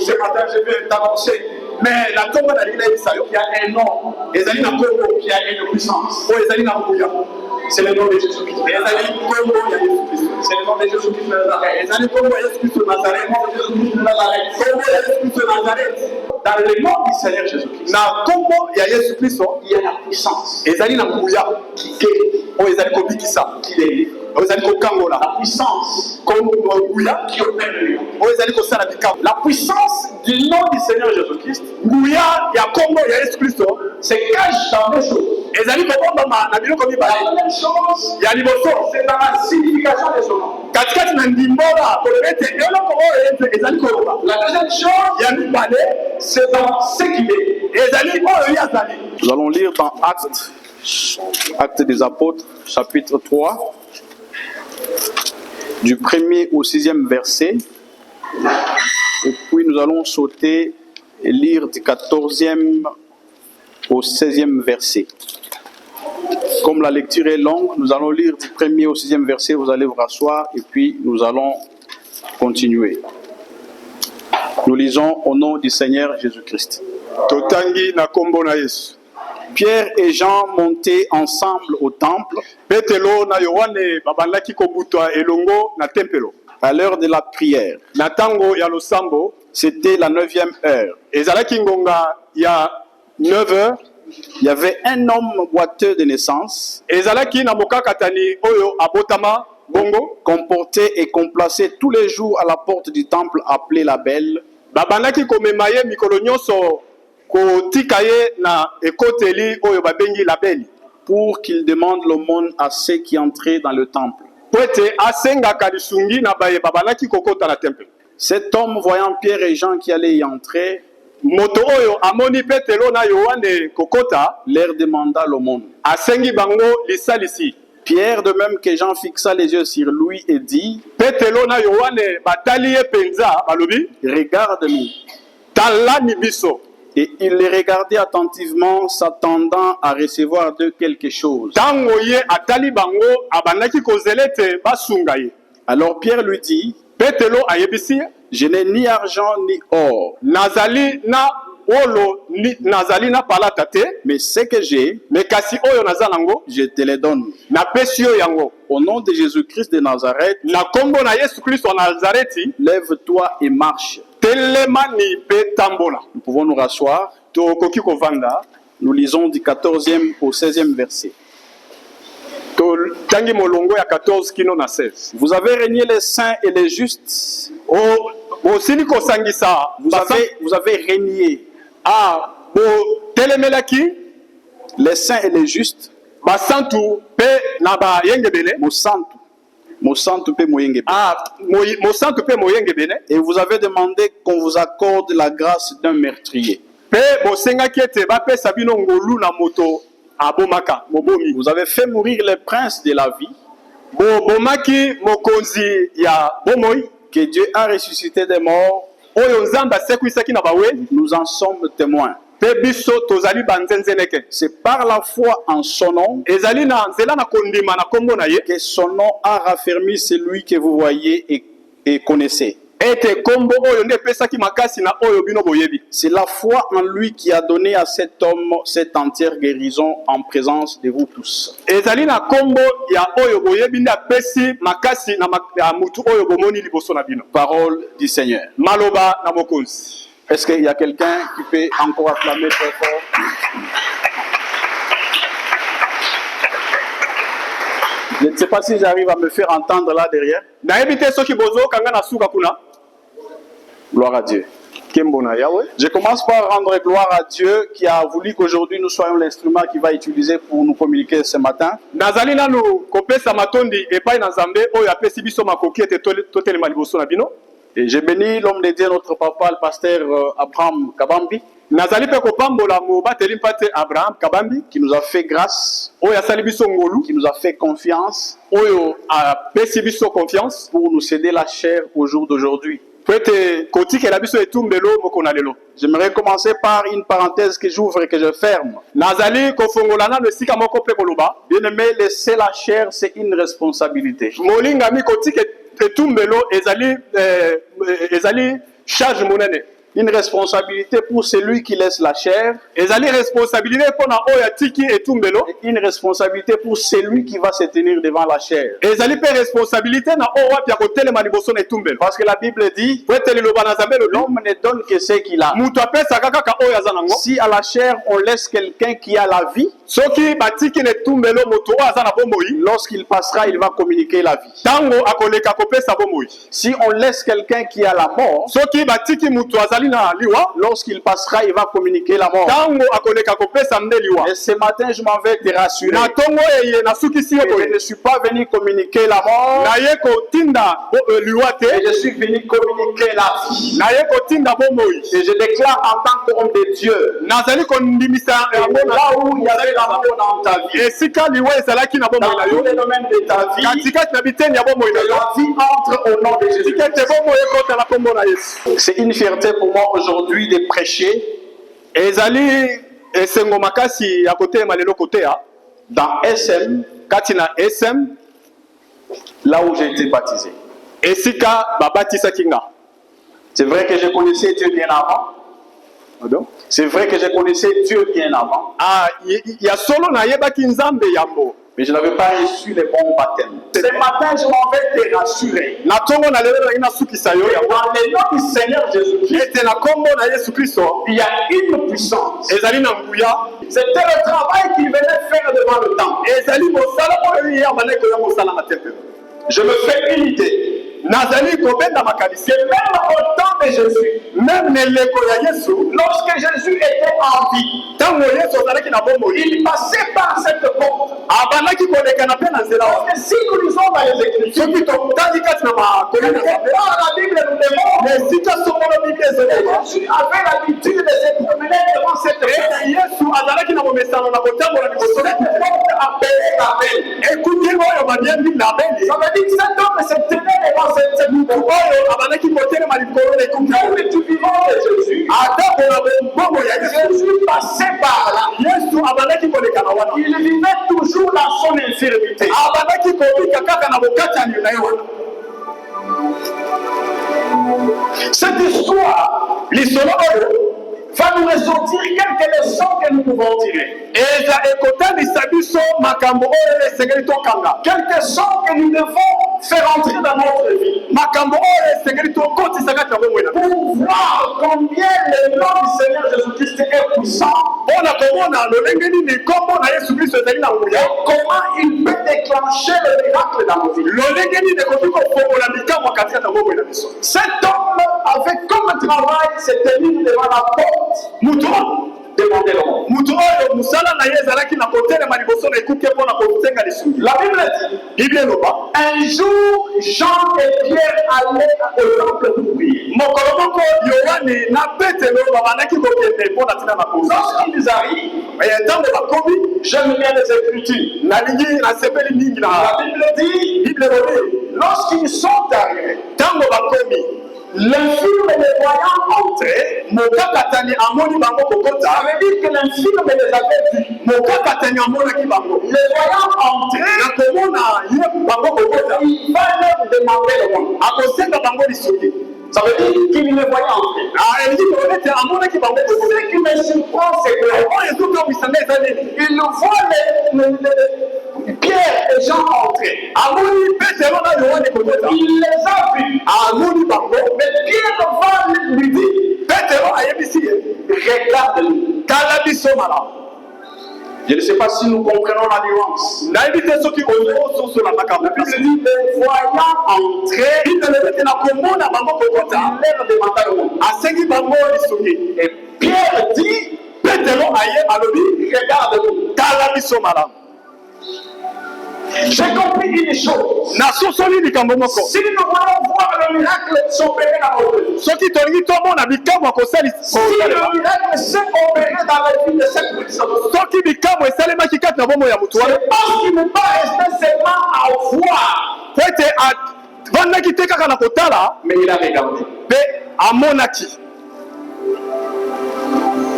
ce matin, je vais t'annoncer. Mais la tombe de l'église, il y a un nom. Et il y a une puissance. C'est le nom de Jésus-Christ. C'est le nom de Jésus-Christ de Nazareth. Dans le nom du Seigneur Jésus-Christ, il y a la puissance. Et il y a la puissance qui opère le lion. La puissance du nom du Seigneur Jésus-Christ, c'est cache dans deux choses. La première chose, c'est dans la signification de son nom. La deuxième chose, c'est dans ce qu'il est. Nous allons lire dans Actes des Apôtres, chapitre 3, du 1er au 6e verset. Et puis nous allons sauter et lire du 14e au 16e verset. Comme la lecture est longue, nous allons lire du 1er au 6e verset. Vous allez vous rasseoir et puis nous allons continuer. Nous lisons au nom du Seigneur Jésus-Christ. Pierre et Jean montaient ensemble au temple à l'heure de la prière. C'était la 9e heure. Il y avait un homme boiteux de naissance, comporté et complacé tous les jours à la porte du temple appelé la Belle, pour qu'il demande l'aumône à ceux qui entraient dans le temple. Cet homme, voyant Pierre et Jean qui allaient y entrer, leur demanda l'aumône. Pierre, de même que Jean, fixa les yeux sur lui et dit, regarde-nous. Et il les regardait attentivement, s'attendant à recevoir d'eux quelque chose. Alors Pierre lui dit, je n'ai ni argent ni or, mais ce que j'ai, je te les donne. Au nom de Jésus-Christ de Nazareth, lève-toi et marche. Nous pouvons nous rasseoir. Nous lisons du 14e au 16e verset. Vous avez régné les saints et les justes. Vous avez régné les saints et les justes. Et vous avez demandé qu'on vous accorde la grâce d'un meurtrier. Vous avez fait mourir les princes de la vie, que Dieu a ressuscité des morts. Nous en sommes témoins. C'est par la foi en son nom que son nom a raffermi celui que vous voyez et connaissez. C'est la foi en lui qui a donné à cet homme cette entière guérison en présence de vous tous. Parole du Seigneur. Est-ce qu'il y a quelqu'un qui peut encore acclamer très fort? Je ne sais pas si j'arrive à me faire entendre là derrière. Gloire à Dieu. Je commence par rendre gloire à Dieu qui a voulu qu'aujourd'hui nous soyons l'instrument qu'il va utiliser pour nous communiquer ce matin. Et je bénis l'homme de Dieu, notre papa, le pasteur Abraham Kabambi, qui nous a fait grâce, qui nous a fait confiance, pour nous céder la chair au jour d'aujourd'hui. J'aimerais commencer par une parenthèse que j'ouvre et que je ferme. Bien aimé, laisser la chair, c'est une responsabilité. une responsabilité pour celui qui laisse la chair, ezali responsabilité pona oyo atiki etumbelo, et une responsabilité pour celui qui va se tenir devant la chair. ezali pe responsabilité na oyo wapi akotelema liboso na etumbelo. Parce que la Bible dit, Po ete liloba na Nzambe elobi, l'homme ne donne que ce qu'il a. mutu apesaka kaka oyo aza nango. Si à la chair on laisse quelqu'un qui a la vie, Soki batiki na etumbelo moto oyo aza na bomoi, lorsqu'il passera, il va communiquer la vie. tango akoleka kopesa bomoi. Si on laisse quelqu'un qui a la mort, Soki batiki mutu azali na liwa, lorsqu'il passera, il va communiquer la mort. tango akoleka kopesa nde liwa. Et ce matin, je m'en vais te rassurer. Na tongo eye na sukisi yo Et je boye. ne suis pas venu communiquer la mort, Na ye kotinda liwa te, mais je suis venu communiquer la vie. na ye kotinda bomoi. Et je déclare en tant qu'homme de Dieu, Nazali kondimisa yango na là où il y avait la mort dans ta vie, esika liwa ezalaki na bomoi dans na tous yo, les domaines de ta vie, katikati na biteni ya bomoi na que yo, la vie entre au nom de Jésus. tika ete bomoi ekota na kombo na Yesu. C'est une fierté pour moi aujourd'hui de prêcher Ezali esengo makasi ya kotelema lelo koteya dans SM, kati na SM, là où j'ai été baptisé. esika babatisaki nga. C'est vrai que je connaissais Dieu bien avant. Pardon? C'est vrai que je connaissais Dieu bien avant, Ya solo nayebaki Nzambe yambo. mais je n'avais pas reçu les bons baptêmes. Ce matin, je m'en vais te rassurer. Na tongo na lelo na sukisa yo ya Dans le nom du Seigneur Jésus-Christ, ete na kombo na Yesu Kristo il y a une puissance. ezali na nguya, C'était le travail qu'il venait faire devant le temps. ezali mosala oyo ya bandeko ya mosala na tempelo. Je me fais une idée. Nazali kobenda makanisi Même au temps de Jésus, même neleko ya Yesu, lorsque Jésus était en vie, tango Yesu azalaki na bomoi, il passait par cette porte. abandaki kolekana mpe na nzela Parce wana. que si nous lisons dans les Écritures, Soki totali kati na makomi na Nzambe, la Bible nous démontre esika songolo Biblia que ezoleka, Jésus avait l'habitude de se promener devant cette porte. ete Yesu azalaki na bomesano na kotambola liboso na Cette porte appelée la belle. ekuti oyo badiembi na beli, Ça veut dire que cet homme se tenait devant cette mutu porte. oyo abandaki kotelema likolo na ekuti Même du vivant de Jésus, ata na bombo ya Yesu, Jésus passait par là. Yesu abandaki kolekana wana, Il vivait toujours dans son infirmité. abandaki kobika kaka na bokatani na ye wana. Cette histoire Lisolo oyo va nous ressortir quelques leçons que nous pouvons tirer. eza ekotalisa biso makambo oyo esengeli tokanga, Quelques leçons que nous devons faire entrer dans notre vie. makambo oyo esengeli tokotisa kati na bomoi na biso, Pour voir combien le nom du Seigneur Jésus-Christ est puissant mpona komona lolenge nini nkombo na Yesu Kristo ezali na et nguya, comment il peut déclencher le miracle dans nos vies. lolenge nini ekoki kofongola likambo katikati na bomoi na biso. Cet homme avait comme travail se tenir devant la porte, Mutu demander le monde. mutu oyo mosala na ye ezalaki na kotelema liboso na ekuke mpona kotenga lisungi. La Bible dit, Biblia eloba un jour, Jean et Pierre allaient au temple pour prier. mokolo moko Yohane na Petelo babandaki kokende mpona ntina na kosa. Lorsqu'ils arrivent, Ntango bakomi, j'aime bien les Écritures. nalingi nasepeli mingi La na Bible dit, Biblia elobi, lorsqu'ils sont arrivés, ntango bakomi l'infirme les voyant entrer, mokakatani amoni bango ça kokota, veut dire que l'infirme les avait vus. mokakatani amonaki bango Les voyant entrer, na komona ye bango kokota, il va leur demander le monde. akosenga bango lisungi. Ça veut dire qu'il les voyait entrer. Elingi koloba ete amonaki bango kokota. Ce qui me surprend, c'est que oyo ezokamwisanga eza nini, il voit Pierre et Jean entrer. amoni Petelo na Yohane kokota, Il les a vus. amoni bango, Mais Pierre va lui dire, Petelo ayebisi ye, regarde-nous. tala biso malamu. Je ne sais pas si nous comprenons la nuance. nayebi te soki ozososola makambo. La Bible dit, les voyant entrer, Biblia elobi ete na komona bango kokota, il leur demanda le monde. asengi bango lisungi. Et Pierre dit, Petelo aye alobi, regarde-nous. tala biso malamu. J'ai compris une chose. nasosoli likambo moko, Si nous voulons voir le miracle s'opérer dans notre vie, soki tolingi tomona bikambo ya si le miracle s'est opéré dans la vie de cette personne, soki bikambo esalemaki kati na bomoi ya motu wana, c'est parce qu'il ne peut pas rester seulement à voir, po ete avandaki te kaka na kotala mais il a regardé. mpe amonaki.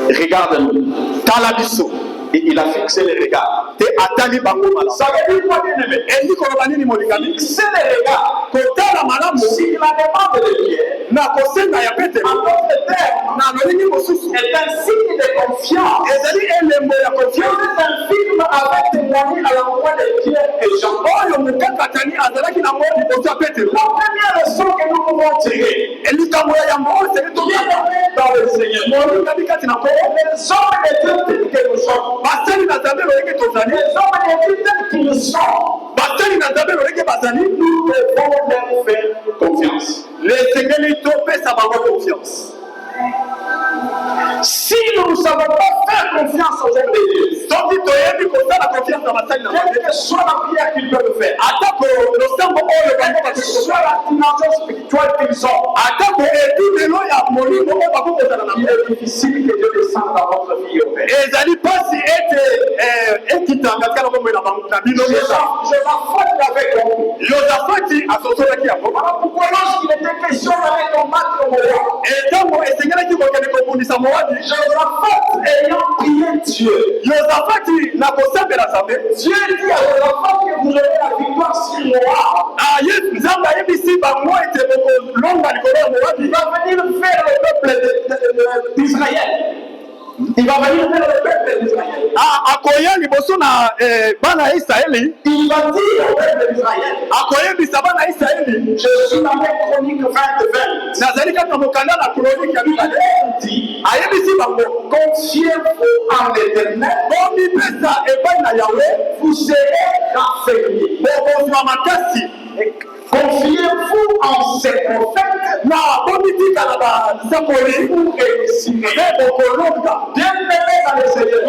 Regarde-nous. Tala biso Et il a fixé les regards. te atali bango malamu. Ça veut dire quoi, bien-aimé? elingi koloba nini molingami? Fixer les regards. kotala malamu Si la demande de Pierre, na kosenga ya Petelo, en d'autres termes, est un signe de confiance. C'est un film avait témoigné à l'endroit de Pierre et Jean. La première leçon que nous pouvons tirer dans le Seigneur. Les hommes de Dieu tels que nous sommes. Les hommes de Dieu tels qu'ils sont. Nous devons leur faire confiance. Si nous ne savons pas faire confiance aux hommes de Dieu, quelle que soit la prière qu'ils peuvent faire, quelle que soit la dimension spirituelle qu'ils ont, il est difficile que Dieu descende dans votre vie au Père. Je m'affronte avec vous. Voilà pourquoi lorsqu'il était question d'aller combattre le roi, Josaphat ayant prié Dieu, Dieu dit à Josaphat que vous aurez la victoire sur Moab. Il va venir faire le peuple d'Israël. Il va venir vers le peuple d'Israël. Il va dire au peuple d'Israël, je suis dans les Chroniques 20. Confiez-vous en l'Éternel, vous serez raffermis. Confiez-vous en ses prophètes, vous réussirez. Bien-aimés dans le Seigneur,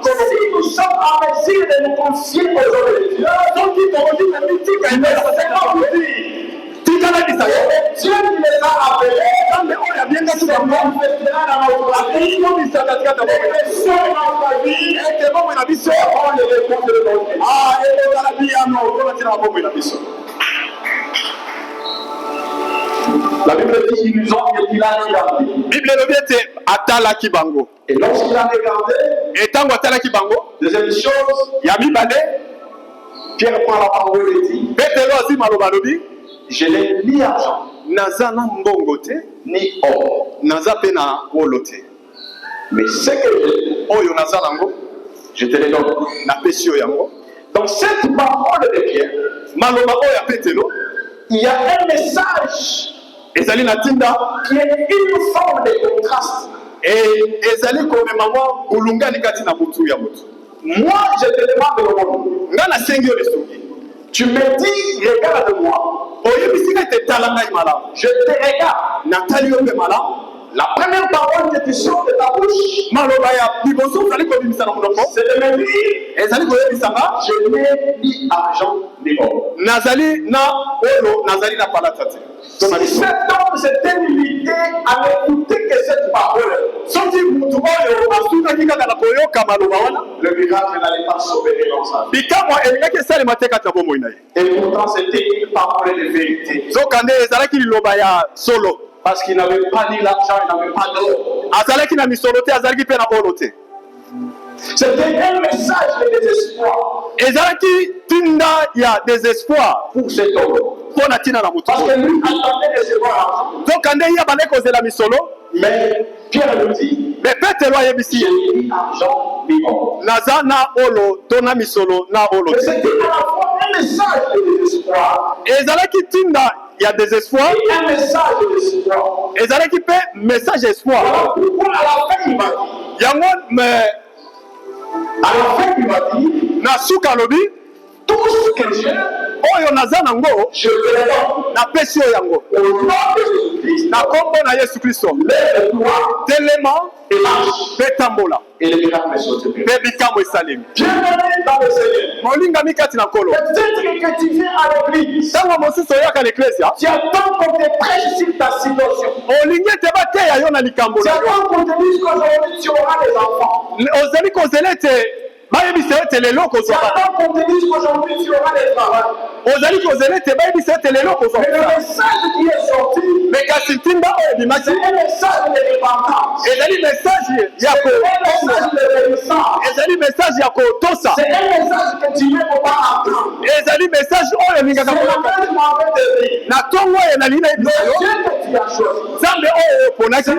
si nous sommes en mesure de nous confier aux hommes de Dieu, Dieu qui les a appelés, se manifestera dans notre vie, et sur notre vie, seront les réponses de notre vie. La Bible dit qu'ils nous ont et qu'il a regardé. Et lorsqu'il a regardé, deuxième chose, Pierre prend la parole et dit, je n'ai ni argent, ni or, mais ce que je te le donne. Dans cette parole de Pierre, il y a un message qui est une forme de contraste. Moi, je te demande le monde. Tu me dis, regarde-moi. Je te regarde. La première parole que tu sors de ta bouche, c'est de me dire, je n'ai ni argent ni or. Si cet homme s'était limité à n'écouter que cette parole, le miracle n'allait pas s'opérer dans sa vie. Et pourtant, c'était une parole de vérité. Parce qu'il n'avait pas ni l'argent, il n'avait pas d'or. C'était un message de désespoir. Pour cet homme. Parce que lui attendait de recevoir l'argent. Mais Pierre lui dit, je n'ai ni argent ni or. Mais c'était à la fois un message de désespoir. Il y a des espoirs. Et un message d'espoir. Et ça qui fait message espoir. Voilà pourquoi à la fin il m'a dit. Tout ce que j'ai, je te le donne. Au nom de Jésus-Christ. Lève-toi. Et marche. Et le miracle est sorti. Bienvenue dans le Seigneur. Peut-être que tu viens à l'église. Tu attends qu'on te prêche sur ta situation. Tu attends qu'on te dise qu'aujourd'hui tu auras des enfants. Tu attends qu'on te dise qu'aujourd'hui tu auras des travail. Mais le message qui est sorti, c'est un message de dépendance. C'est un message de réussite. C'est un message que tu ne peux pas entendre. ezali message oyo ningaka na tongo oyo nali na nzambe oyo oponaki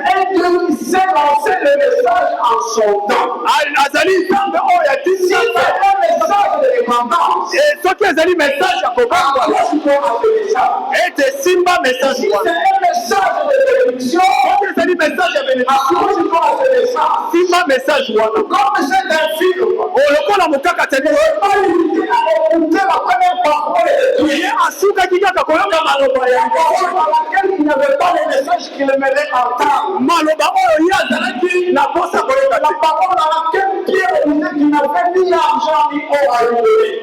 azali nzambe oyo atisi soki ezali message ya kobangwa ete simba message wana soki ezali message ya bénédiction simba message wana lokola mokaka teni ye asukaki kaka koyoka maloba yango maloba oyo ye azalaki na posa koyoka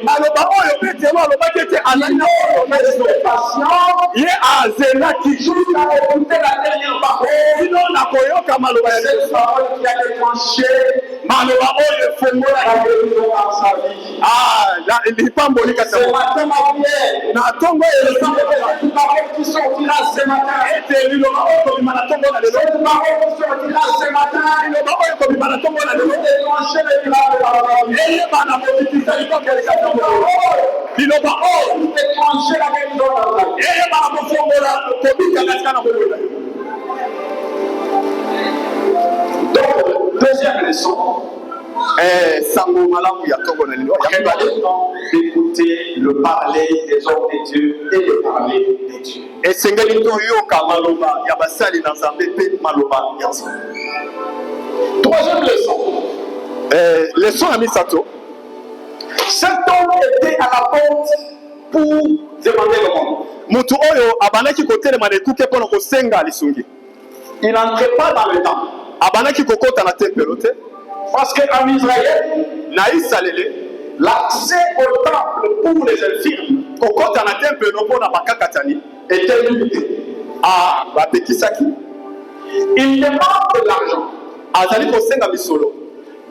maloba oyo petelo alobaki ete azali na ye azelaki sino na koyoka maloba ya maloba oyo efongolaki lipamboli kati na tongo ete liloba oyo kobima na tongo na lelo liloba oyo kobima na tongo na lelo eyeba na kobikisa liloba oyo eyeba na kofongola kobika katika na koyoka. Donc, deuxième leçon, d'écouter le parler des hommes de Dieu et le parler de Dieu. Troisième leçon. Leçon à Misato. Cet homme était à la porte pour demander le monde. Mutu oyo abanaki kotelema na ekuke mpona kosenga lisungi. Il n'entrait pas dans le temple. Abanaki kokota na tempelo te. Parce qu'en Israël, na Israël, l'accès au temple pour les infirmes, kokota na tempelo mpona bakakatani, était limité. Ah, bapekisaki. Il demande de l'argent. Azali kosenga misolo.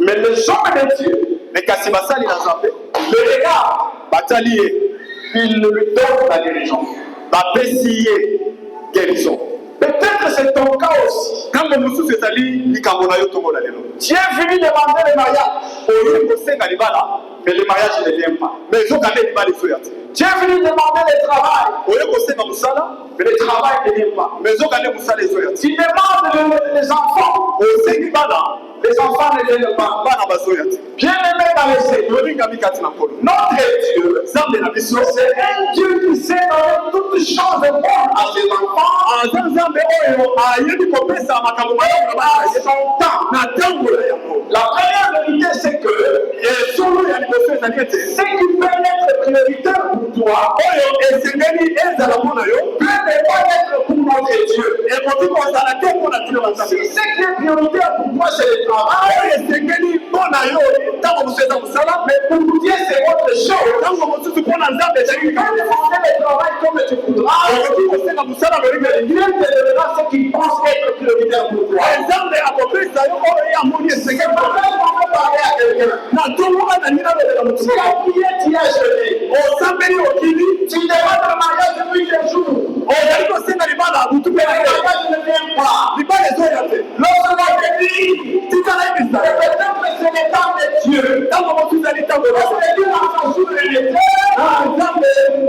Mais les hommes de Dieu, mais kasi basali na Nzambe, le regard, batali ye, il lui donne la guérison. Bapesi ye guérison. Peut-être c'est ton cas aussi. Quand le monsieur s'est allé, il a eu ton tu es venu demander le mariage. Mais le mariage ne vient pas. Mais ils ont gardé les balles. Tu es venu demander le travail. Mais le travail ne vient pas. Mais ils ont gardé les tu demandes les enfants. Les enfants ne viennent pas. Bien aimé dans le Seigneur, notre Dieu, c'est un Dieu qui sait donner toutes choses bonnes à ses enfants. Son temps. La première vérité, c'est que ce qui peut être prioritaire pour toi peut ne pas être pour notre Dieu. Si ce qui est prioritaire pour toi, c'est le travail, mais pour Dieu, c'est autre chose. Quand vous faites le travail comme tu voudras, Dieu te donnera ce qu'il pense être prioritaire pour toi. C'est que parler à quelqu'un. Si la prière t'y a jeté, tu demandes le mariage depuis des jours. Le mariage ne vient pas. Lorsque l'on te dit, peut-être que c'est le temps de Dieu. Lorsque Dieu a changé l'été,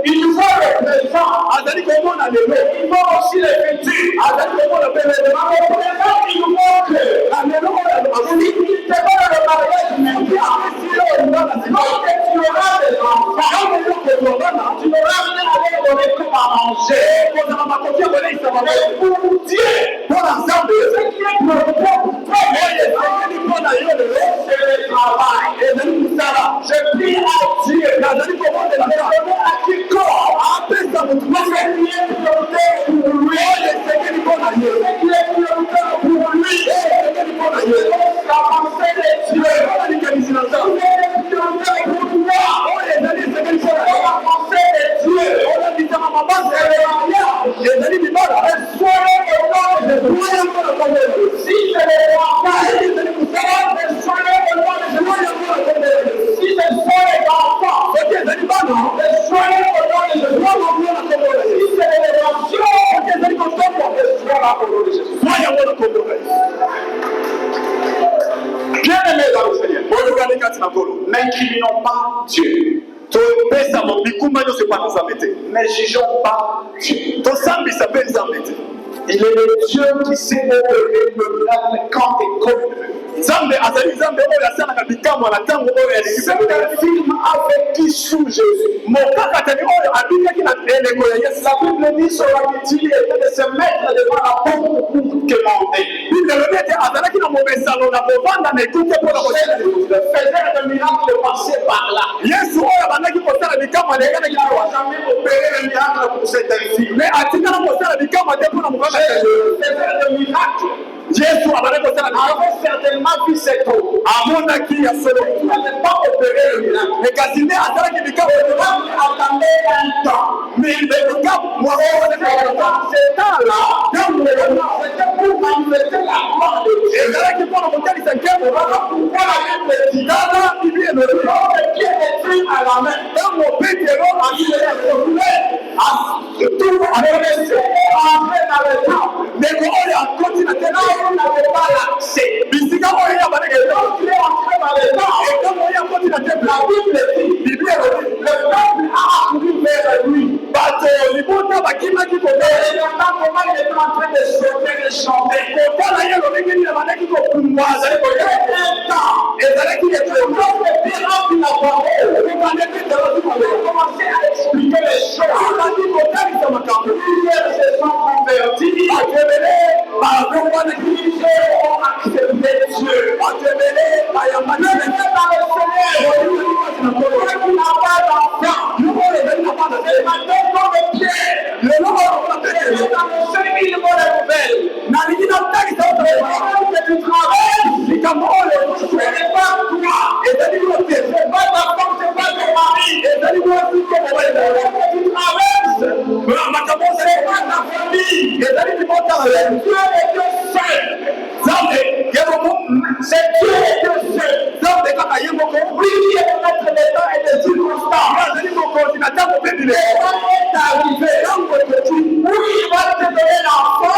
il faut le présent. Il faut aussi le futur. Le présent, il faut que il te donne le mariage maintenant. Lorsque tu auras des enfants, tu n'auras rien à leur donner comme à manger. Mais pour Dieu, ce qui est prioritaire pour toi, c'est le travail. Je prie à Dieu de donner à quiconque ce qui est prioritaire pour lui. Ce qui est prioritaire pour lui. L'avancer des Dieux. Ce qui est prioritaire pour toi. L'avancer des Dieux. C'est le mariage. Soyez au nom de Dieu. Si c'est le travail, soyez au nom de Dieu. Si c'est les enfants, soyez au nom de Dieu. Si c'est l'élection, soyez au nom de Jésus. Bien aimé dans le Seigneur, n'incriminons pas Dieu. Ne jugeons pas Dieu. Il est le Dieu qui sait opérer le miracle quand et comme il veut. C'est un film avec qui sous Jésus. La Bible dit sur la était de se mettre devant la porte pour commander. Le faisait de miracles passer par là. Il n'a jamais opéré le miracle pour cet infirme. Mais de miracles. Jésus avait certainement vu cette eau. Il n'avait pas opéré le miracle. Mais attendait un temps. Mais le temps-là, c'était pour manifester la gloire de Dieu. Et c'est pourquoi la Bible dit le pied écrit à la main. Dans mon pays, il dans le temple. Mais on n'avait pas l'accès. Il est entré dans le temple. Et comme la Bible dit, le peuple a accouru vers lui. Et il entend comment il est en train de sauter, de chanter. Il y a un temps. Et il est commencé à expliquer les choses. Plusieurs se sont convertis. Ont accepté Dieu. C'est Dieu et Dieu seul. Oui, il est notre temps et des circonstances. Il est arrivé. Oui, il va te donner l'enfant.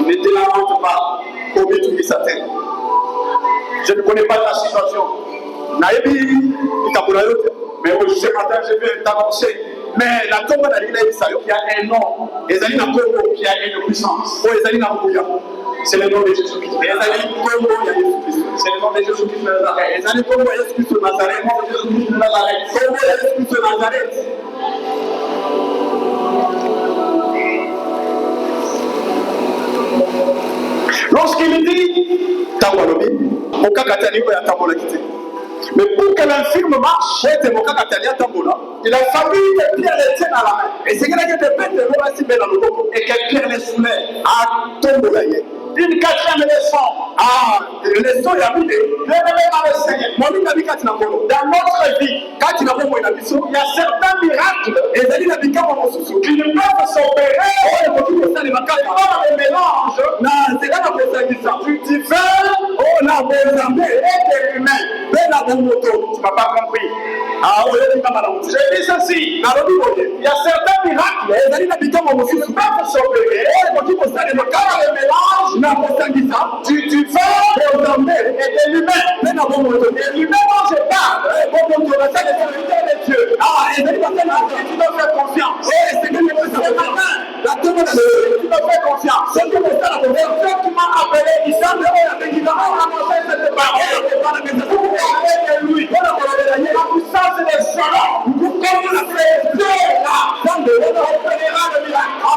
Ne te lamente pas, je ne connais pas ta situation. Mais ce matin, je vais t'annoncer. Mais la tombe d'Alila il y a un nom. Et Zali n'a pas qui a une puissance. C'est le nom de Jésus-Christ. C'est le nom de Jésus-Christ de Nazareth. Et Zali Congo Jésus-Christ de Nazareth. Jésus-Christ de Nazareth. Congo Jésus-Christ de Nazareth. Lorsqu'il dit Tawalobi, mais pour que l'infirme marche, il a fallu que Pierre les tienne à la main. Et c'est que Pierre les soulève à Tombolaye. Une quatrième leçon. Leçon, il y a mis dans notre vie, il y a certains miracles qui ne peuvent s'opérer dans le mélange du divin et de l'humain. Tu n'as pas compris. J'ai dit ceci. Il y a certains miracles qui ne peuvent s'opérer dans le mélange du divin et de l'humain. Et l'humain, quand je parle, de Dieu. Et tu me fais confiance. Tu me fais confiance. Ceux qui m'ont appelé, ils savent qu'ils ont annoncé cette parole. Avec lui, la puissance des salons. Comme on a fait Dieu là, on opérera le miracle. On va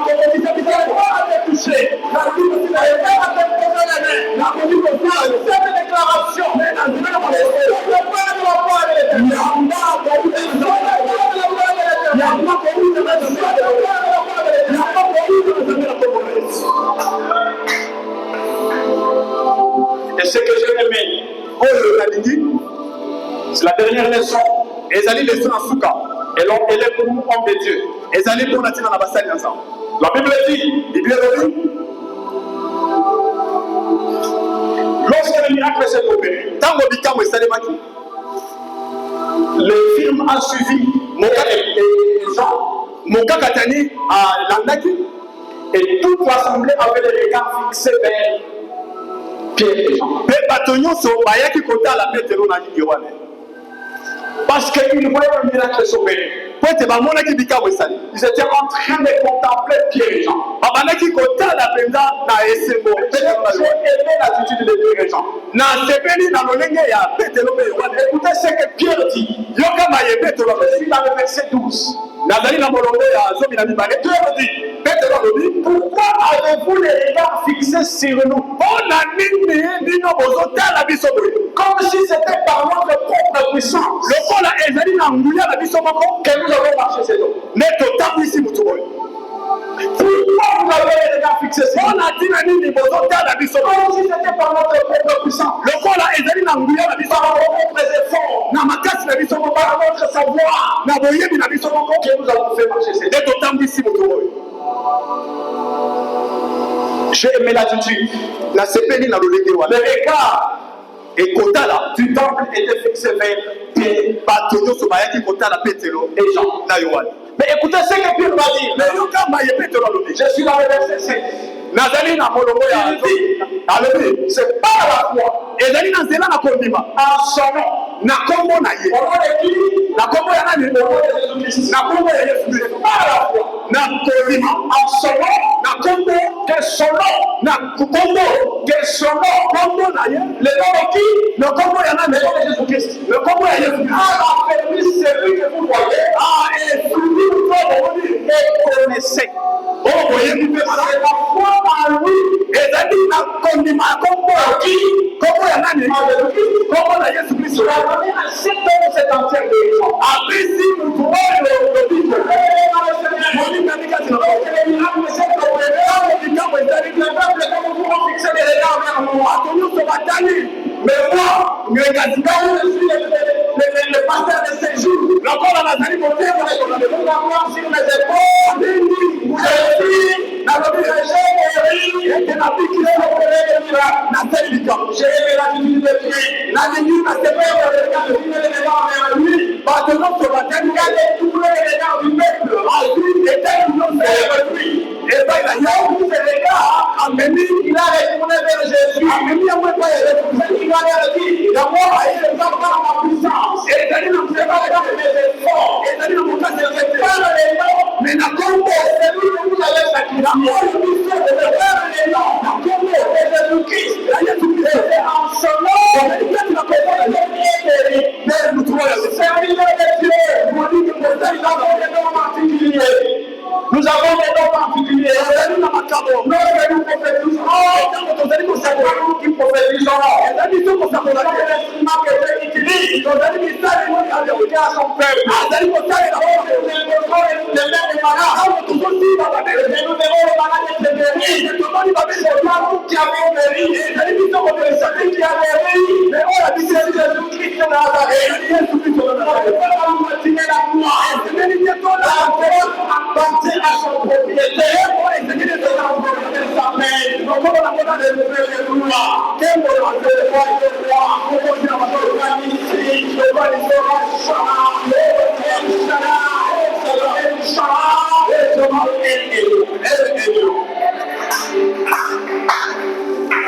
te toucher. La Bible dit cette déclaration. Et ce que j'ai aimé, La dernière leçon, ezali leçon en souka. Elle est pour nous, homme de Dieu. Ezali pour nous, dans la bassine ensemble. La Bible dit, lorsque le miracle s'est opéré, tant que Bikam est salémaki, les firmes ont suivi Moka Katani à Landaki, et toute l'assemblée avait les regards fixés vers Pierre et Jean. Mais Batonio Sobaya qui comptait à la paix de l'Onagi Yoane. Parce qu'ils voyaient le miracle s'opérer. Ils étaient en train de contempler Pierre et Jean. J'ai aimé l'attitude de Pierre et Jean. Écoutez ce que Pierre dit. Je suis dans le verset 12. Pierre dit, pourquoi avez-vous les regards fixés sur nous? Comme si c'était par notre propre puissance que nous avons marché ces eaux. Pourquoi vous avez les regards fixés sur nous? Comme si c'était par notre propre puissance, par notre propre effort, par notre savoir que nous avons fait marcher ces eaux. J'ai aimé l'attitude. Les regards et Kotala du temple était fixé vers Pierre, Batonio, Sobayaki, Kotala, Pételo et Jean, Nayoan. Mais écoutez ce que Pierre va dire. Je suis dans le verset 7. Nazali na molongo ya alobi c'est pas la foi ezali na nzela na kondima en son nom na kombo na ye na kombo ya nani na kombo ya Yesu Christ pas la foi na kondima en son nom na kombo que son nom na kombo que son nom kombo na ye le nom qui le kombo ya nani de Jésus Christ le kombo ya Yesu Christ a permis celui que vous voyez a instruit vous et connaissez. Oh, voyez, c'est la foi en lui. Et c'est-à-dire, comment il y a comment la Jésus Christ a donné à cet homme cette entière guérison. Après, si nous pouvons le vivre, mais moi, je suis le pasteur de ces jours. L'encore dans la salle, mon père, on a voir sur mes épaules. J'ai aimé la vie de Dieu. La vie de Dieu, maintenant, ce matin, nous allons tourner les regards du peuple. À lui, était nous vers lui. Et bien, il a eu ces regards. Amélie, il a retourné vers Jésus. Amélie, il a retourné vers Jésus. Il a dit, d'abord, il est dans ma puissance. Et il a dit, nous faisons mes efforts. Et il a dit, nous faisons mes efforts. Mais la combo, c'est lui que vous avez sacrifié. La mort, le mystère de faire les noms. La combo, c'est Jésus-Christ. La Jésus-Christ, c'est en son nom. Mais nous trouvons le serviteur de Dieu. Nous dit que nous avons des noms particuliers. Nous avons des noms particuliers. Nous prophétisons. C'est pas nous qui prophétisons. L'instrument que Dieu utilise. Nous avons mis ça à son peuple. Nous verrons les malades. Nous verrons les malades qui avaient guéri. Celui qui a guéri. Mais on a dit que Jésus-Christ de Nazareth. Jésus-Christ de Nazareth. À son propriétaire, pour les aider de sa mère. Donc, on a besoin de lever les lois. Quel est le roi de roi? On va dire à votre ici, je vois les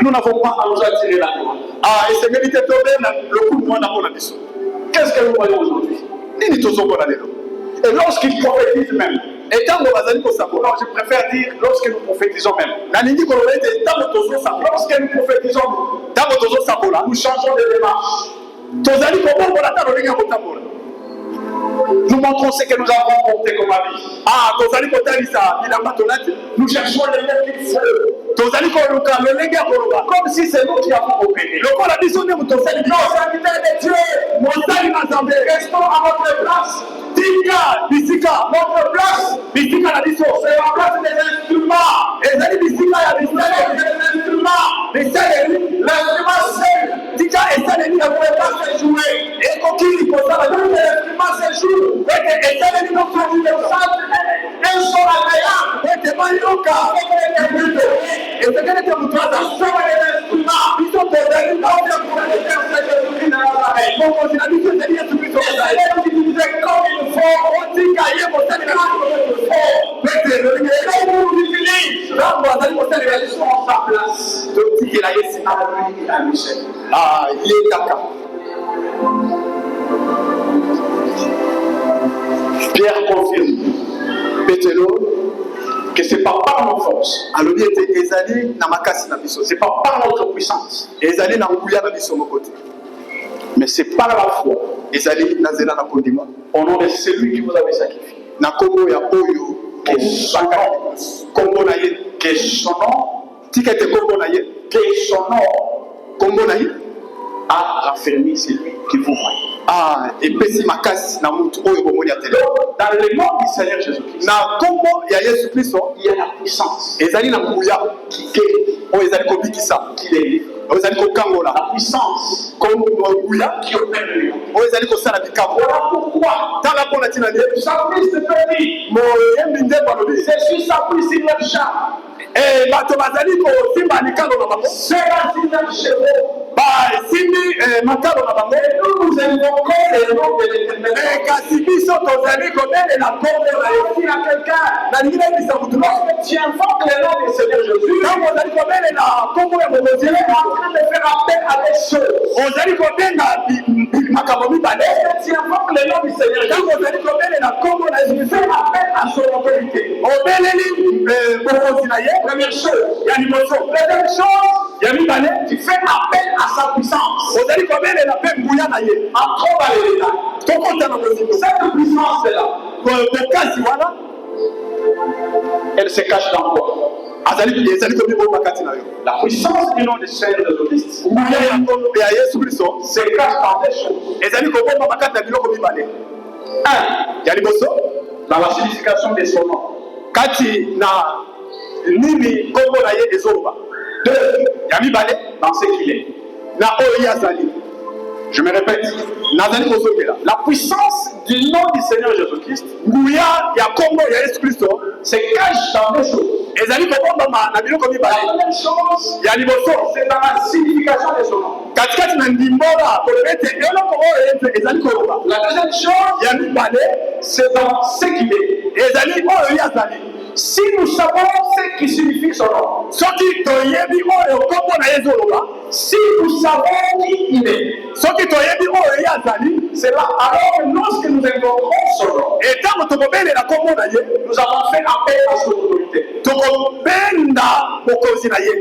nous n'avons pas à nous attirer la loi. Ah, et c'est mérité de le coup de moi dans mon abysse. Qu'est-ce que nous voyons aujourd'hui? Et lorsqu'ils prophétisent même, et tant que je préfère dire lorsque nous prophétisons même. Lorsque nous prophétisons, nous changeons de démarche. Nous montrons ce que nous avons porté comme avis. Ah, nous cherchons les lettres qu'il faut. Comme si c'est nous qui avons opéré. Nos serviteurs de Dieu, restons à notre place. Notre place, c'est la place des instruments. Et des instruments. L'instrument seul, ne pouvait pas se jouer. Et coquille. pour ça, la vie de ce jour, et quel est notre un son agréable, et Mayoka, et ce qu'elle était pour toi, ça sort l'instrument, ils sont devenus dans le pour les personnes de Jésus dans l'appareil. Donc, on s'est habitué de dire tout plutôt, on utilisait comme il faut, on dit cahier pour ça, mais il faut, mais quand vous l'utilisez, là, vous allez pour ça, les sont en sa place. Donc, il y a ici à lui et à Michel. Ah, il est d'accord. Pierre confirme, Pételo, que ce n'est pas par nos forces. Alors, il était Ezali dans ma casse, ce n'est pas par notre puissance. Ezali dans Mouya sur mon côté. Mais c'est par la foi. Ezali dans Zéla dans Kondima. Au nom de celui qui vous avait sacrifié. Na Kongo ya Oyo, que son nom, Kongo Naye, que son nom, Tikete Kongo Naye, que son nom, Kongo Naye, a raffermi celui qui vous voit. Ah, et Pessi Makas, na Moutou Oyo Bomoni Atele. Dans le nom du Seigneur Jésus-Christ, na Kongo ya Yesu Christ, il y a la puissance. Ezali na Mouya, qui est, o Ezali Kobikisa, qui est. Ezali Kokangola, la puissance, comme Mouya, qui opère lui. O Ezali Kosala Bikabo. Voilà pourquoi, dans la Ponatina, sa prise de petit, c'est sur sa prise de neuf chats. Et Bato Bazali Ko Simba Nikalo Nabamo, c'est la signal chez vous. Bah, Simi Makalo Nabamo, nous invoquons le nom de l'Éternel. Et Kassibi sont aux amis qu'on est la porte de la vie à quelqu'un. La ligne est lorsque tu invoques le nom du Seigneur Jésus, quand vous allez qu'on est là, comme vous êtes en train de faire appel à des choses. Vous allez qu'on est là, Makabomi Balé, tu invoques le nom du Seigneur Jésus, vous allez qu'on est là, comme vous allez faire appel à son autorité. Au Béléli, première chose, il y a l'émotion. Deuxième chose, il y a Mibalé, tu fais appel à sa puissance. Vous allez qu'on est là, même Bouyanaye, en trop à l'état. Cette puissance est là. Elle se cache dans quoi? La puissance du nom du Seigneur de Jésus se cache dans des choses. Dans la signification de son nom. Deux, dans ce qu'il est. Je me répète, la puissance du nom du Seigneur Jésus-Christ se cache dans deux choses. La première chose, c'est dans la signification de son nom. La deuxième chose, c'est dans ce qu'il est. Si nous savons ce qui signifie son nom, si nous savons qui il est, c'est là alors lorsque nous invoquons son nom, nous avons fait appel à son autorité.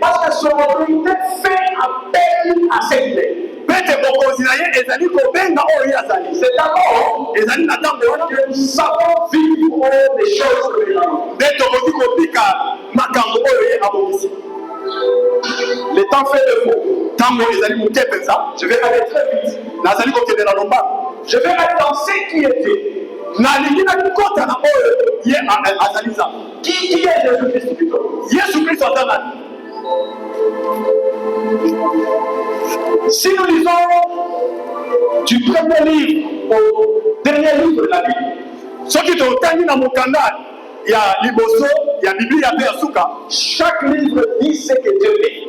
Parce que son autorité fait appel à cette idée. C'est d'abord que nous savons vivre des choses que nous avons. Le temps fait le faux. Je vais aller très vite. Je vais aller dans ce qui était. Qui est Jésus-Christ plutôt? Si nous lisons du premier livre au dernier livre de la Bible, chaque livre dit ce que Dieu est.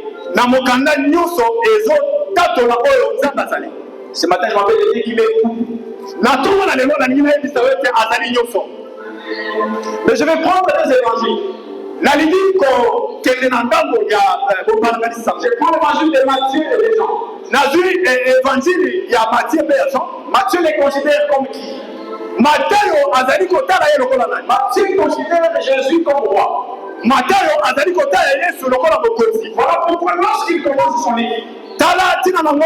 Ce matin, je m'avais dit qu'il est où. Mais je vais prendre les évangiles. Je prends l'évangile de Matthieu et de Jean. Matthieu les considère comme qui? Matthieu considère Jésus comme roi. Voilà pourquoi lorsqu'il commence son livre, il commence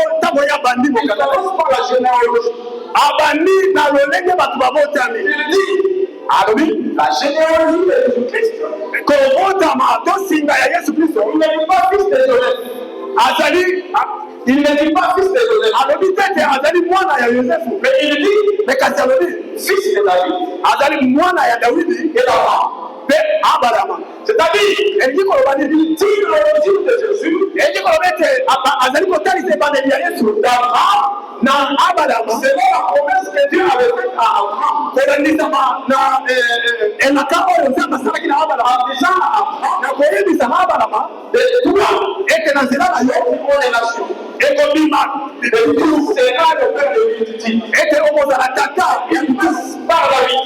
par la généalogie. Il dit, la généalogie de Jésus-Christ. Il ne dit pas fils de Joseph. Il ne dit pas fils de Joseph. Mais il dit fils de David. Et d'Abraham. C'est-à-dire, elle dit qu'on va dire, il dit le régime de Jésus, elle dit qu'on va mettre Azali Kotali, c'est pas des liens sur d'Abraham, dans Abraham, c'est la promesse que Dieu avait faite à Abraham. C'est le Nisama, et la Karo, on sait pas ça qui n'a pas Abraham, déjà, la Corée du Sahara, et tout là, et que dans cela, il y a une relation. Et comme il m'a dit, tout sera le père de l'unité. Et que l'on va la tata, il passe par la vie.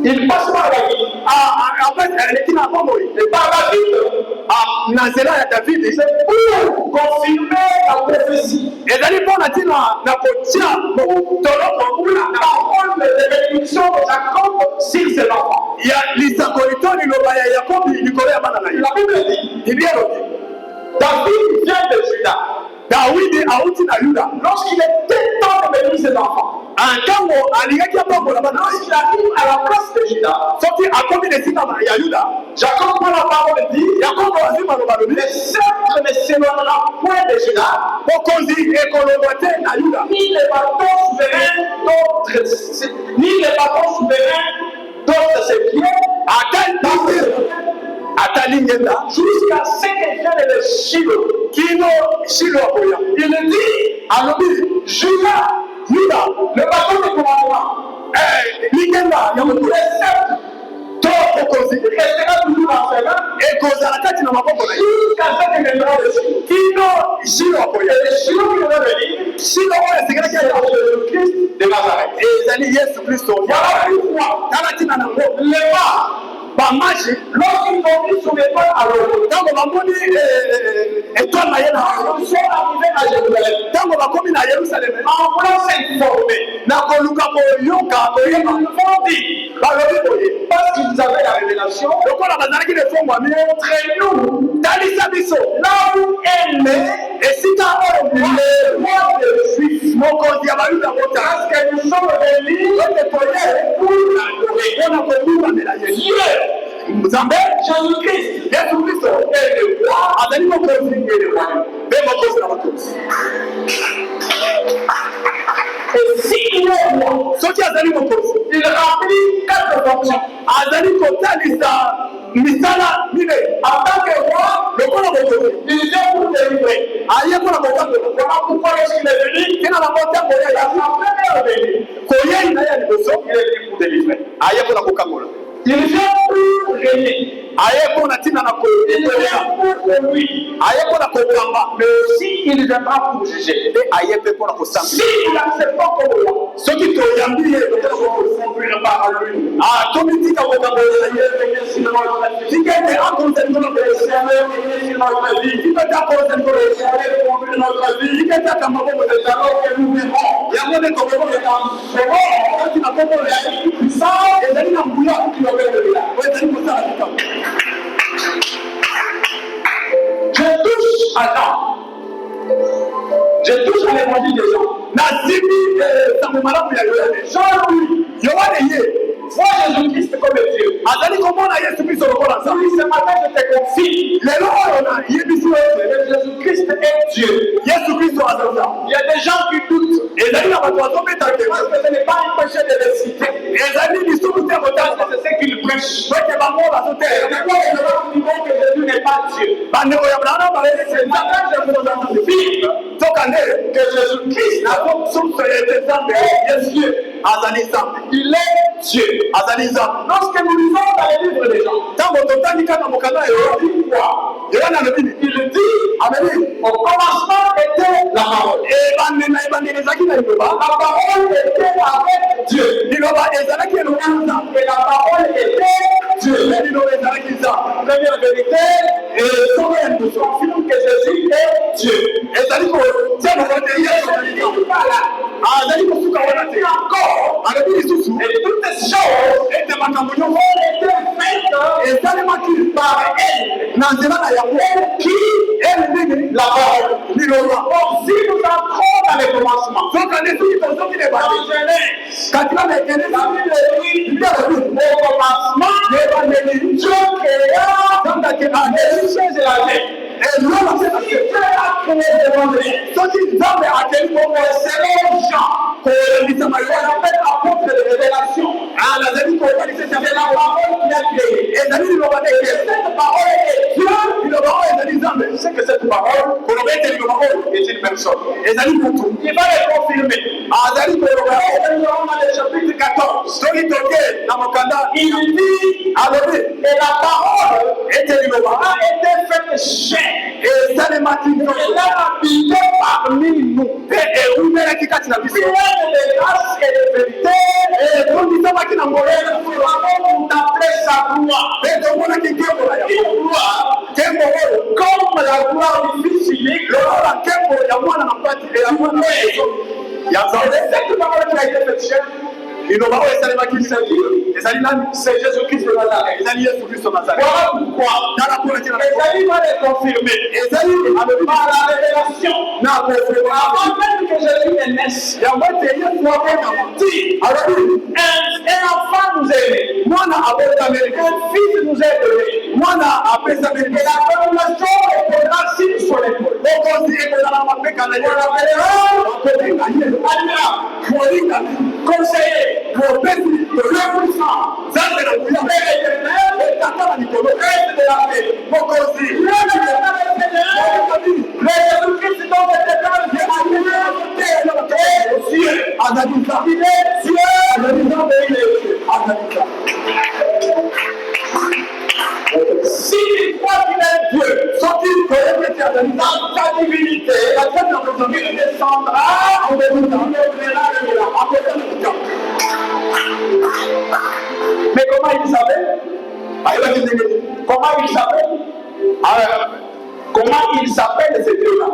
Il passe par la vie. En fait, elle est n'a pas mouru. Et par la vie, Nazéla et David, c'est pour confirmer la prophétie. Et d'ailleurs, on a dit dans la parole de bénédiction de Jacob sur ses enfants. Il y a l'Isaacorito, Jacob, la Bible dit, il y a David vient de Juda. David a outi na Juda. Lorsqu'il était temps de bénir ses enfants. Lorsqu'il arrive à la place de Juda, Jacob prend la parole et dit, le sceptre ne s'éloignera point de Juda, ni les bâtons souverains d'autres ses pieds, jusqu'à ce qu'il vienne le Shiloh. Il dit à l'obéi, Juda, le bâton de commandement, les sceptres, il restera toujours dans ses mains, jusqu'à ce qu'il vienne le Shiloh. Et le Shiloh qui va venir, c'est Jésus-Christ de Nazareth. Voilà pourquoi les pas. Lorsqu'ils ont mis sur l'étoile à l'eau, ils sont arrivés à Jérusalem. En voulant s'informer, ils vont dire, parce qu'ils avaient la révélation, montrez-nous là où est né, et si tu as le roi des Juifs, parce que nous sommes venus pour l'adorer. Dieu, Jésus-Christ, est le roi, et le roi. Et s'il est roi, il remplit 4 fonctions. En tant que roi, il vient pour délivrer. Voilà pourquoi lorsqu'il est venu, il a la première venue. Il est venu pour délivrer. Il vient pour régner. Il vient pour conduire. Mais aussi, il viendra pour juger. Si il accepte pas comme roi, ceux qui t'ont yambi, ils ne conduiront pas à lui. Je touche à l'âme. Je touche à l'évangile des gens. Jean-Louis, vois Jésus-Christ comme Dieu. Oui, ce matin, je te confie. Jésus-Christ est Dieu. Il y a des gens qui doutent. Parce que ce n'est pas un péché de les citer. Parce que c'est ce qu'ils prêchent. C'est pourquoi ils disent que Jésus n'est pas Dieu. Ce matin, je vous confie que Jésus-Christ est Dieu. Il est Dieu. Lorsque nous lisons dans les livres des gens, il dit, au commencement était la parole. La parole était avec Dieu. Et la parole était Dieu. Première vérité, nous confirme que Jésus est Dieu. Et toutes ces choses ont été faites par elle, qui est la parole. Or, si nous entrons dans les commencements, dans Genèse, au commencement, Dieu créa les choses et la terre. Et l'homme a créé le monde. Ce qui est selon Jean, qu'on appelle apôtre centre de révélation. Ah, la parole qui a créé. Et cette parole est Dieu. C'est que cette parole est une personne. Il va le confirmer. Dans le chapitre 14, il dit, et la parole a été faite chair. Et ça les m'a dit, elle a habité parmi nous. Et où est la quittation de grâce et de vérité. Et pour nous dire qu'il n'a pas d'appeler sa gloire. Et donc on a dit que comme la gloire du Fils unique, il y a cette parole qui a été faite chair. C'est Jésus-Christ de Nazareth. Voilà pourquoi Esaïe va les confirmer. Par la révélation. Avant même que Jésus ne naisse, un enfant nous est né. Un fils nous est donné. Et la domination répondra sur l'épaule. Conseiller, prophète, le puissant, Père éternel, le reste de la paix, le Jésus-Christ dont le tétral est Dieu, il est Dieu, si il croit qu'il est Dieu, sans qu'il connaisse dans sa divinité, il descendra, on verra mais comment il savait? Comment il savait? Comment il s'appelle ce Dieu-là?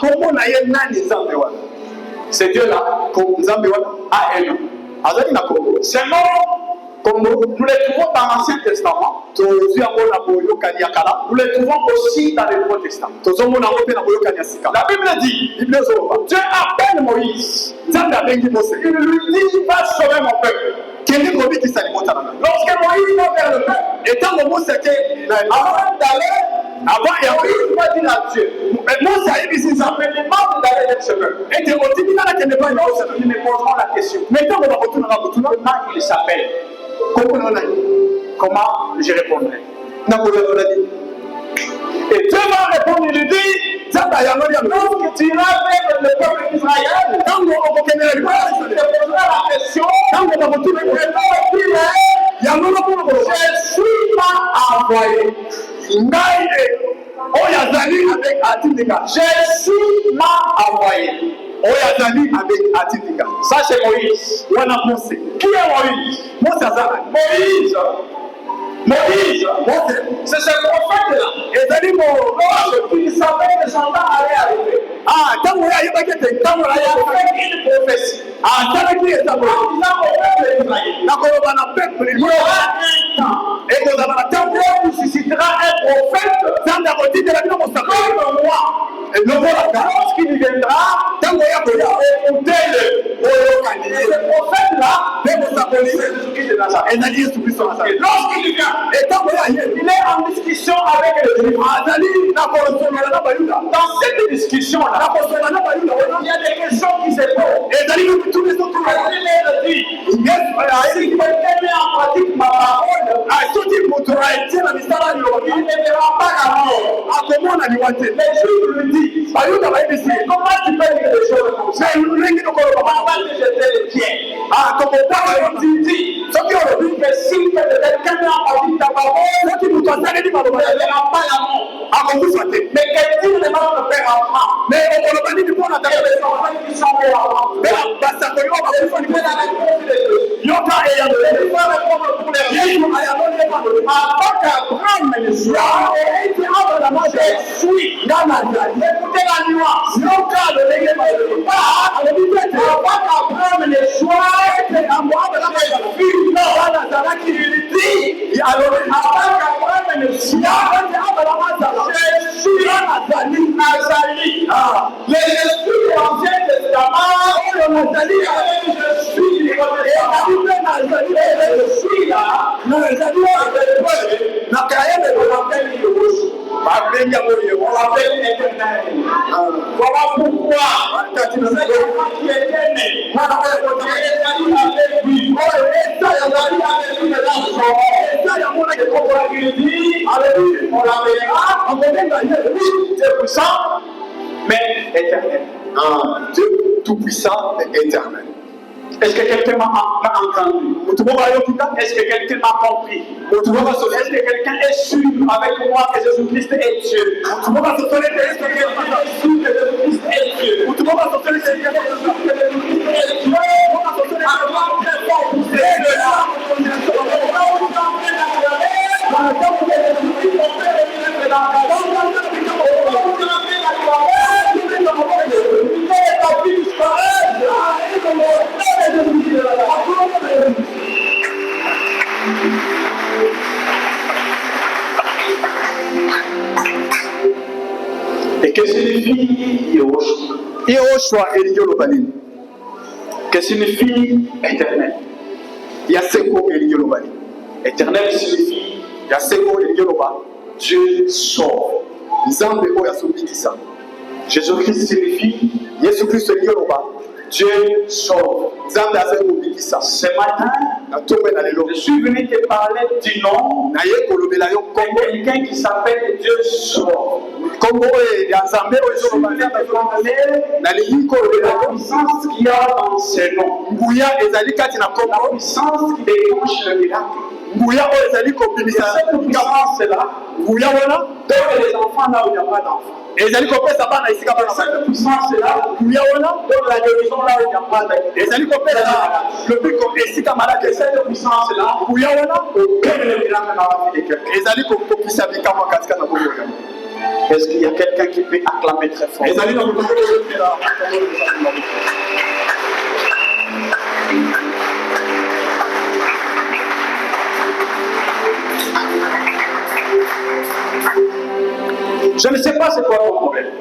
Comment on a eu ce Dieu-là, c'est non. Comme nous les trouvons dans l'Ancien Testament, nous les trouvons aussi dans le Nouveau Testament. La Bible dit, Dieu appelle Moïse. Il lui dit, va sauver mon peuple. Lorsque Moïse va vers le peuple, avant Moïse va dire à Dieu, mais Moïse me demande d'aller vers ce peuple. Et ils me poseront la question. Comment il s'appelle? Comment je répondrai? Et Dieu va répondre, il lui dit, lorsque tu iras vers le peuple d'Israël, tu te poseras la question, je suis pas envoyé. Je suis pas envoyé. Ça c'est Moïse. Qui est Moïse? Moïse, c'est ce prophète-là. Il savait que son temps allait arriver. Il a fait une prophétie. En disant au peuple d'Israël, il y aura un temps où il suscitera un prophète comme moi. Lorsqu'il viendra, écoutez-le. Ce prophète-là, c'est Jésus-Christ de Nazareth. Et lorsqu'il vient, il est en discussion avec le Juif. Dans cette discussion-là, il y a des questions qui se posent. Et il dit, si quelqu'un met en pratique ma parole, il ne verra pas la mort. Les Juifs lui disent, comment tu peux dire des choses comme ça? Comment te jeter les pieds? Tu dis que si quelqu'un met en pratique ta parole, il ne verra pas la mort. Mais quelqu'un ne va te faire enfant. Mais les enfants qui sont morts avant. Mais la réponse pour les vieilles. Avant qu'Abraham ne soit, je suis dans la vie. Écoutez la nuance. Avant qu'Abraham ne soit, je suis avant qu'Abraham ne soit, je suis Nazali. Les esprits de l'Ancien Testament, je suis là. On l'appelle éternel. Voilà pourquoi c'est qui était né. de l'argent. Et ça, il y a mon qui dit, alléluia, on la verra, on peut même gagner. Oui, Dieu puissant, mais éternel. Dieu tout-puissant et éternel. Est-ce que quelqu'un m'a entendu? Est-ce que quelqu'un m'a compris? Est-ce que quelqu'un est sûr avec moi que Jésus-Christ est Dieu? Est-ce que quelqu'un est sûr que Jésus-Christ est Dieu? Est-ce que quelqu'un est sûr que Jésus-Christ est Dieu? Alors, très fort, vous êtes là. Et que signifie Yehoshua? Yehoshua elingi oloba nini? Que signifie éternel? Yaseko elingi oloba nini? Éternel signifie Yaseko elingi oloba Dieu sauve. Nzambe oyo asambikisa. Jésus-Christ signifie Yesu Kristo elingi oloba Dieu sauve. Nzambe azali kobikisa. Ce matin, je suis venu te parler du nom de quelqu'un qui s'appelle Dieu sauve. Comme la puissance qu'il y a dans ce nom. La puissance qui déclenche le miracle. Cette puissance-là, dans les enfants là où il n'y a pas d'enfants. Cette puissance-là, dans la guérison là où il n'y a pas de cette puissance-là, opère le miracle dans la vie de quelqu'un. Est-ce qu'il y a quelqu'un qui peut acclamer très fort? Je ne sais pas c'est quoi ton problème.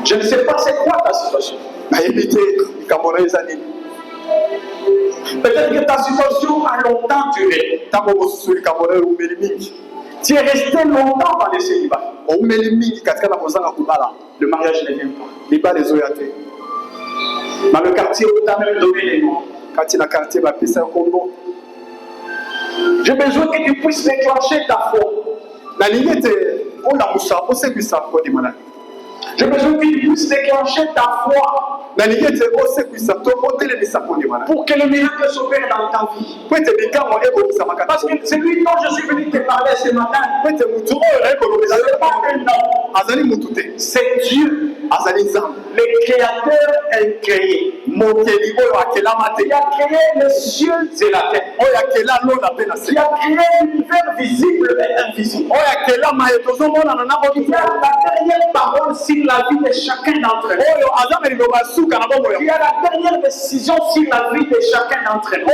Je ne sais pas c'est quoi ta situation. Peut-être que ta situation a longtemps duré. Tu es resté longtemps dans le célibat. Le mariage ne vient pas. Dans le quartier où tu as même donné les noms. J'ai besoin que tu puisses déclencher ta foi. J'ai besoin que tu puisses déclencher ta foi pour que le miracle s'opère dans ta vie. Parce que celui dont je suis venu te parler ce matin, c'est Dieu, le créateur incréé. Il a créé les cieux et la terre. Il a créé l'univers visible et invisible. Il a la dernière parole sur la vie de chacun d'entre nous. Il y a la dernière décision sur la vie de chacun d'entre nous.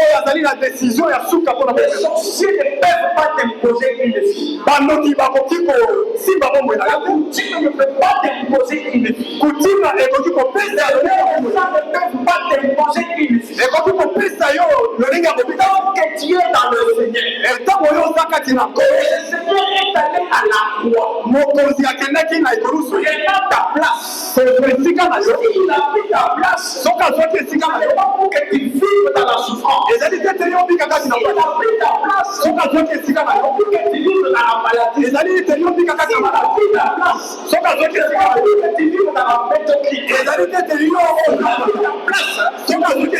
Les sorciers ne peuvent pas t'imposer une vie. La coutume ne peut pas t'imposer une vie. Les ne peuvent pas t'imposer une vie. Tant que tu es dans le Seigneur, le Seigneur est allé à la croix. Il a ta place. Il a pris ta place. Ce n'est pas pour que tu vives dans la souffrance. Il a pris ta place. Ce n'est pas pour que tu vives dans la maladie. Il a pris ta place. Ce n'est pas pour que tu vives dans la médiocrité. Il a pris ta place. Ce n'est pas pour que tu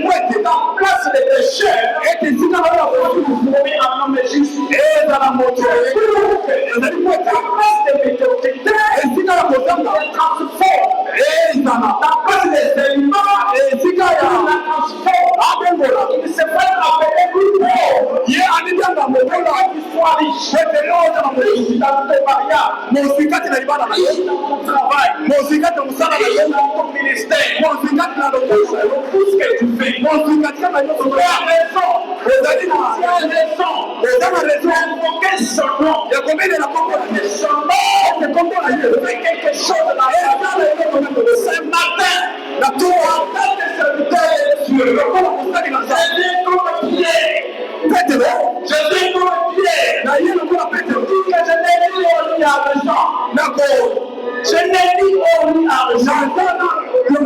vives dans la place des pécheurs. Et tu vis dans la un homme juste. Et dans la montagne. Il a pris ta place de médiocrité. Et tu dans la montagne. Ta place des éléments. Et tu dans la transforme. Il ne s'est pas appelé plus pauvre. Il est allé dans la montagne. Il soit riche. Dans ton mariage. Dans ton travail. Dans ton ministère. Dans tout ce que tu fais. Tu as raison. Invoquer son nom. Fais quelque chose là. Ce matin, la tour en tant que serviteur de Dieu. Je viens pour le pied. Je viens pour le pied. Que je n'ai ni or ni argent. Je n'ai ni or ni argent. Le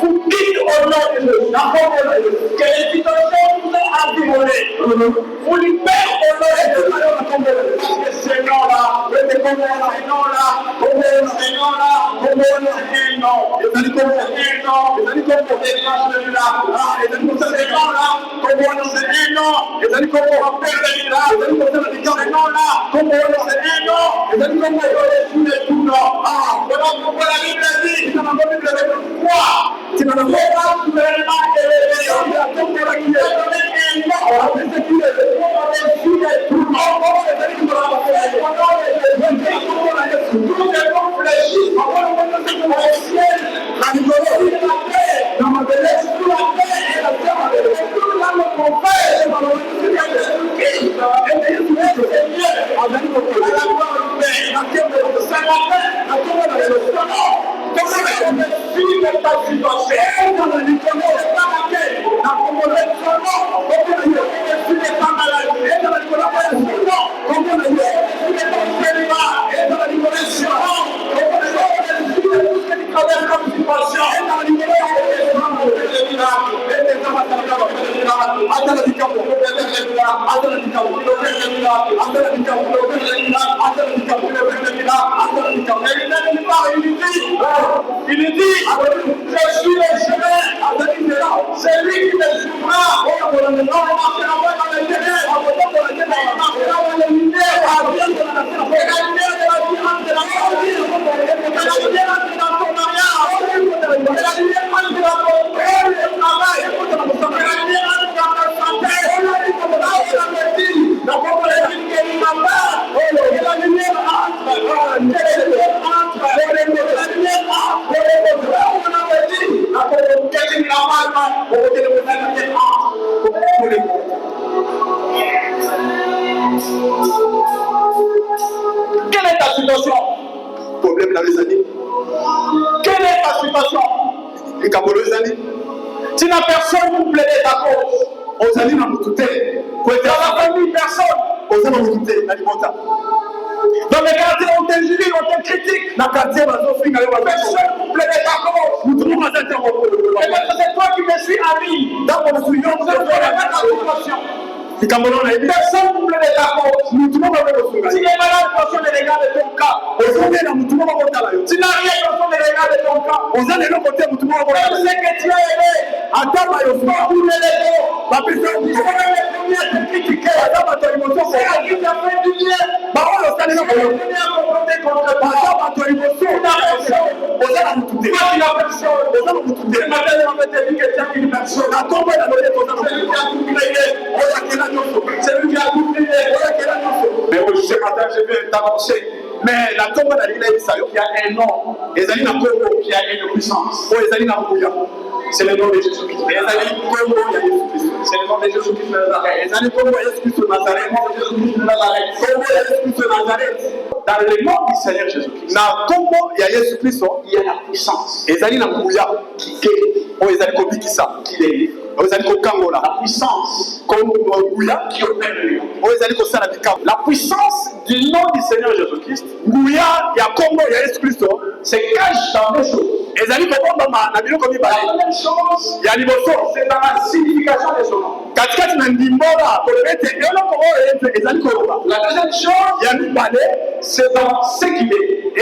Vous dites au nom de Dieu que les situations vous ont abîmé. Vous libérez au nom de Dieu. Ce nom-là, ce nom-là, tu n'en as pas souverainement élevé. Il dit, je suis le chemin, c'est lui qui me suivra. Quelle est ta situation? Problème dans les années. Quelle est ta situation? Les les années. Tu n'as personne pour plaider ta cause. Aux années, on a tout fait. Dans la famille, personne. Aux années, on a tout fait. Dans les quartiers, on t'injurie, on te critique. Dans le quartier, personne pour plaider ta cause. Et c'est toi qui me suis ami. Dans mon souillon, c'est toi qui me suis ami. Personne pour plaider ta cause. Si les malades, personne ne regarde ton cas. Tu n'as rien, personne ne regarde ton cas. Même ce que tu as aimé. Pour les tu es le premier à te critiquer. C'est à qui t'a fait du bien. C'est le premier à confronter contre toi. Tu n'as personne. Ce matin, on va te dire que tu as une personne. C'est lui qui a tout créé. Mais ce matin, je vais t'annoncer. Mais la tombe de l'île qui a un nom, et Zali n'a pas qui a une puissance. C'est le nom de Jésus-Christ. C'est le nom de Jésus-Christ de Nazareth. Dans le nom du Seigneur Jésus-Christ, il y a Jésus-Christ, il y a la puissance. Et Zali n'a pas qui est. La puissance qui opère le lion. La puissance du nom du Seigneur Jésus-Christ se cache dans deux choses. La même chose, c'est dans la signification de son nom. La deuxième chose, c'est dans ce qu'il est.